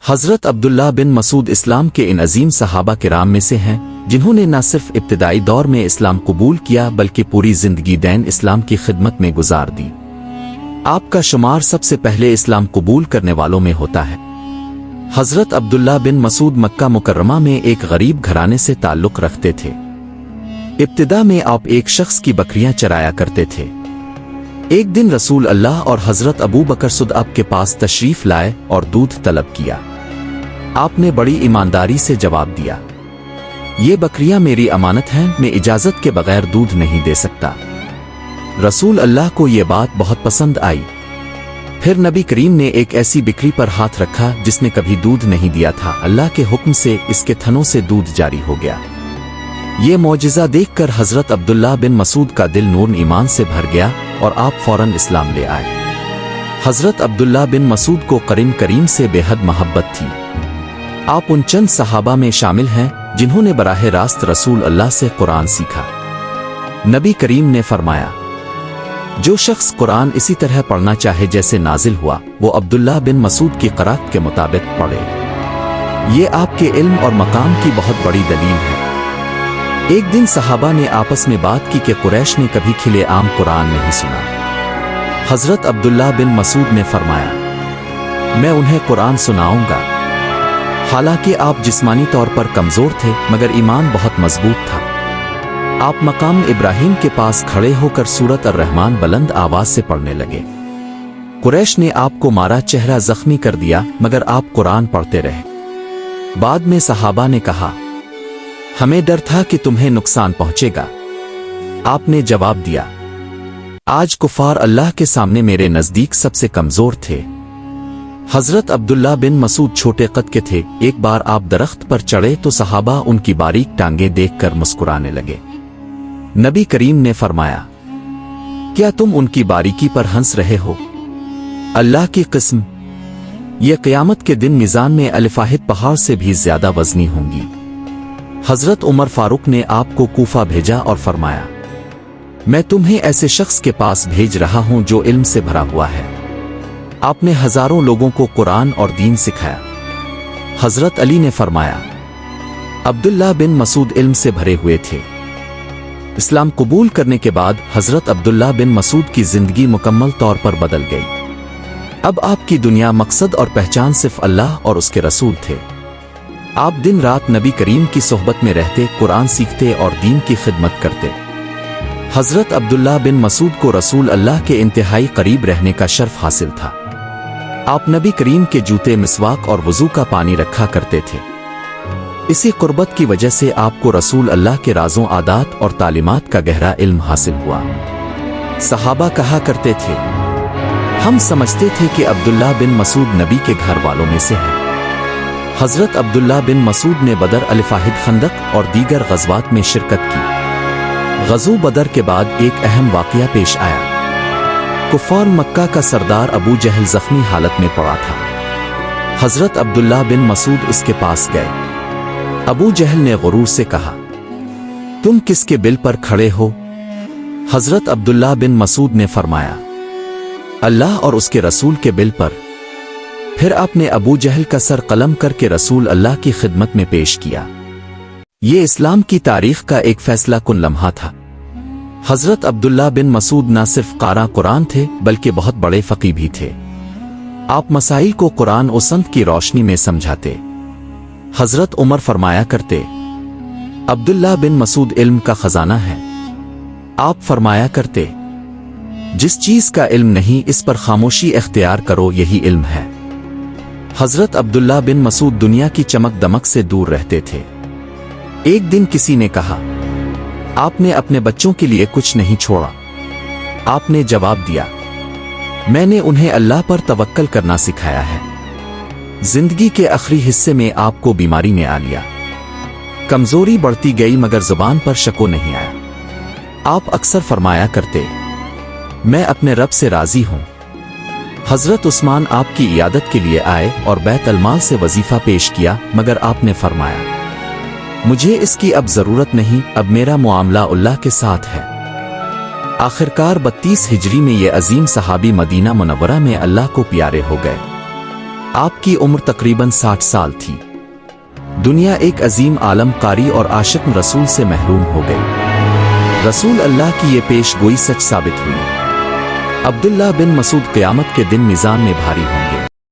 حضرت عبداللہ بن مسعود اسلام کے ان عظیم صحابہ کرام میں سے ہیں جنہوں نے نہ صرف ابتدائی دور میں اسلام قبول کیا بلکہ پوری زندگی دین اسلام کی خدمت میں گزار دی۔ آپ کا شمار سب سے پہلے اسلام قبول کرنے والوں میں ہوتا ہے۔ حضرت عبداللہ بن مسعود مکہ مکرمہ میں ایک غریب گھرانے سے تعلق رکھتے تھے۔ ابتدا میں آپ ایک شخص کی بکریاں چرایا کرتے تھے۔ ایک دن رسول اللہ اور حضرت ابو بکر صدیق کے پاس تشریف لائے اور دودھ طلب کیا۔ آپ نے بڑی ایمانداری سے جواب دیا، یہ بکریاں میری امانت ہیں، میں اجازت کے بغیر دودھ نہیں دے سکتا۔ رسول اللہ کو یہ بات بہت پسند آئی۔ پھر نبی کریم نے ایک ایسی بکری پر ہاتھ رکھا جس نے کبھی دودھ نہیں دیا تھا۔ اللہ کے حکم سے اس کے تھنوں سے دودھ جاری ہو گیا۔ یہ معجزہ دیکھ کر حضرت عبداللہ بن مسعود کا دل نور ایمان سے بھر گیا اور آپ فوراً اسلام لے آئے۔ حضرت عبداللہ بن مسعود کو قرین کریم سے بے حد محبت تھی۔ آپ ان چند صحابہ میں شامل ہیں جنہوں نے براہ راست رسول اللہ سے قرآن سیکھا۔ نبی کریم نے فرمایا، جو شخص قرآن اسی طرح پڑھنا چاہے جیسے نازل ہوا وہ عبداللہ بن مسعود کی قرات کے مطابق پڑھے۔ یہ آپ کے علم اور مقام کی بہت بڑی دلیل ہے۔ ایک دن صحابہ نے آپس میں بات کی کہ قریش نے کبھی کھلے عام قرآن نہیں سنا۔ حضرت عبداللہ بن مسعود نے فرمایا، میں انہیں قرآن سناؤں گا۔ حالانکہ آپ جسمانی طور پر کمزور تھے مگر ایمان بہت مضبوط تھا۔ آپ مقام ابراہیم کے پاس کھڑے ہو کر سورۃ الرحمن بلند آواز سے پڑھنے لگے۔ قریش نے آپ کو مارا، چہرہ زخمی کر دیا مگر آپ قرآن پڑھتے رہے۔ بعد میں صحابہ نے کہا، ہمیں ڈر تھا کہ تمہیں نقصان پہنچے گا۔ آپ نے جواب دیا، آج کفار اللہ کے سامنے میرے نزدیک سب سے کمزور تھے۔ حضرت عبداللہ بن مسعود چھوٹے قد کے تھے۔ ایک بار آپ درخت پر چڑھے تو صحابہ ان کی باریک ٹانگیں دیکھ کر مسکرانے لگے۔ نبی کریم نے فرمایا، کیا تم ان کی باریکی پر ہنس رہے ہو؟ اللہ کی قسم، یہ قیامت کے دن میزان میں الفاحد پہاڑ سے بھی زیادہ وزنی ہوں گی۔ حضرت عمر فاروق نے آپ کو کوفہ بھیجا اور فرمایا، میں تمہیں ایسے شخص کے پاس بھیج رہا ہوں جو علم سے بھرا ہوا ہے۔ آپ نے ہزاروں لوگوں کو قرآن اور دین سکھایا۔ حضرت علی نے فرمایا، عبداللہ بن مسعود علم سے بھرے ہوئے تھے۔ اسلام قبول کرنے کے بعد حضرت عبداللہ بن مسعود کی زندگی مکمل طور پر بدل گئی۔ اب آپ کی دنیا مقصد اور پہچان صرف اللہ اور اس کے رسول تھے۔ آپ دن رات نبی کریم کی صحبت میں رہتے، قرآن سیکھتے اور دین کی خدمت کرتے۔ حضرت عبداللہ بن مسعود کو رسول اللہ کے انتہائی قریب رہنے کا شرف حاصل تھا۔ آپ نبی کریم کے جوتے، مسواک اور وضو کا پانی رکھا کرتے تھے۔ اسی قربت کی وجہ سے آپ کو رسول اللہ کے رازوں، عادات اور تعلیمات کا گہرا علم حاصل ہوا۔ صحابہ کہا کرتے تھے، ہم سمجھتے تھے کہ عبداللہ بن مسعود نبی کے گھر والوں میں سے ہیں۔ حضرت عبداللہ بن مسعود نے بدر، الفاحد، خندق اور دیگر غزوات میں شرکت کی۔ غزوہ بدر کے بعد ایک اہم واقعہ پیش آیا۔ کفار مکہ کا سردار ابو جہل زخمی حالت میں پڑا تھا۔ حضرت عبداللہ بن مسعود اس کے پاس گئے۔ ابو جہل نے غرور سے کہا، تم کس کے بل پر کھڑے ہو؟ حضرت عبداللہ بن مسعود نے فرمایا، اللہ اور اس کے رسول کے بل پر۔ پھر آپ نے ابو جہل کا سر قلم کر کے رسول اللہ کی خدمت میں پیش کیا۔ یہ اسلام کی تاریخ کا ایک فیصلہ کن لمحہ تھا۔ حضرت عبداللہ بن مسعود نہ صرف قارئ قرآن تھے بلکہ بہت بڑے فقیہ بھی تھے۔ آپ مسائل کو قرآن و سنت کی روشنی میں سمجھاتے۔ حضرت عمر فرمایا کرتے، عبداللہ بن مسعود علم کا خزانہ ہے۔ آپ فرمایا کرتے، جس چیز کا علم نہیں اس پر خاموشی اختیار کرو، یہی علم ہے۔ حضرت عبداللہ بن مسعود دنیا کی چمک دمک سے دور رہتے تھے۔ ایک دن کسی نے کہا، آپ نے اپنے بچوں کے لیے کچھ نہیں چھوڑا؟ آپ نے جواب دیا، میں نے انہیں اللہ پر توکل کرنا سکھایا ہے۔ زندگی کے آخری حصے میں آپ کو بیماری نے آ لیا۔ کمزوری بڑھتی گئی مگر زبان پر شکو نہیں آیا۔ آپ اکثر فرمایا کرتے، میں اپنے رب سے راضی ہوں۔ حضرت عثمان آپ کی عیادت کے لیے آئے اور بیت المال سے وظیفہ پیش کیا مگر آپ نے فرمایا، مجھے اس کی اب ضرورت نہیں، اب میرا معاملہ اللہ کے ساتھ ہے۔ آخرکار 32 ہجری میں یہ عظیم صحابی مدینہ منورہ میں اللہ کو پیارے ہو گئے۔ آپ کی عمر تقریباً 60 سال تھی۔ دنیا ایک عظیم عالم قاری اور عاشق رسول سے محروم ہو گئی۔ رسول اللہ کی یہ پیش گوئی سچ ثابت ہوئی۔ عبداللہ بن مسعود قیامت کے دن میزان میں بھاری ہوں گے۔